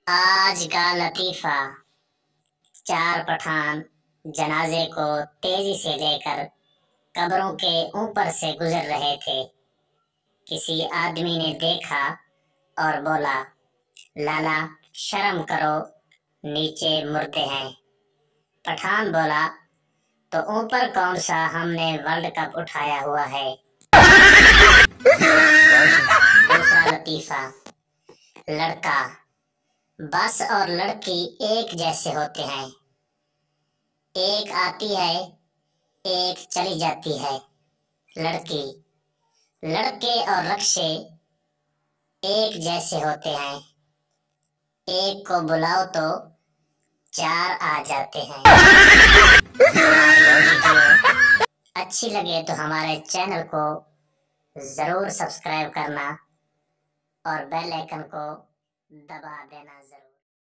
आज का लतीफा। चार पठान जनाजे को तेजी से लेकर कब्रों के ऊपर से गुजर रहे थे। किसी आदमी ने देखा और बोला, लाला शर्म करो, नीचे मुर्दे हैं। पठान बोला, तो ऊपर कौन सा हमने वर्ल्ड कप उठाया हुआ है। दूसरा लतीफा। लड़का, बस और लड़की एक जैसे होते हैं। एक आती है, एक चली जाती है। लड़की, लड़के और रक्शे एक जैसे होते हैं। एक को बुलाओ तो चार आ जाते हैं। वीडियो अच्छी लगे तो हमारे चैनल को जरूर सब्सक्राइब करना और बेल आइकन को दबा देना जरूर।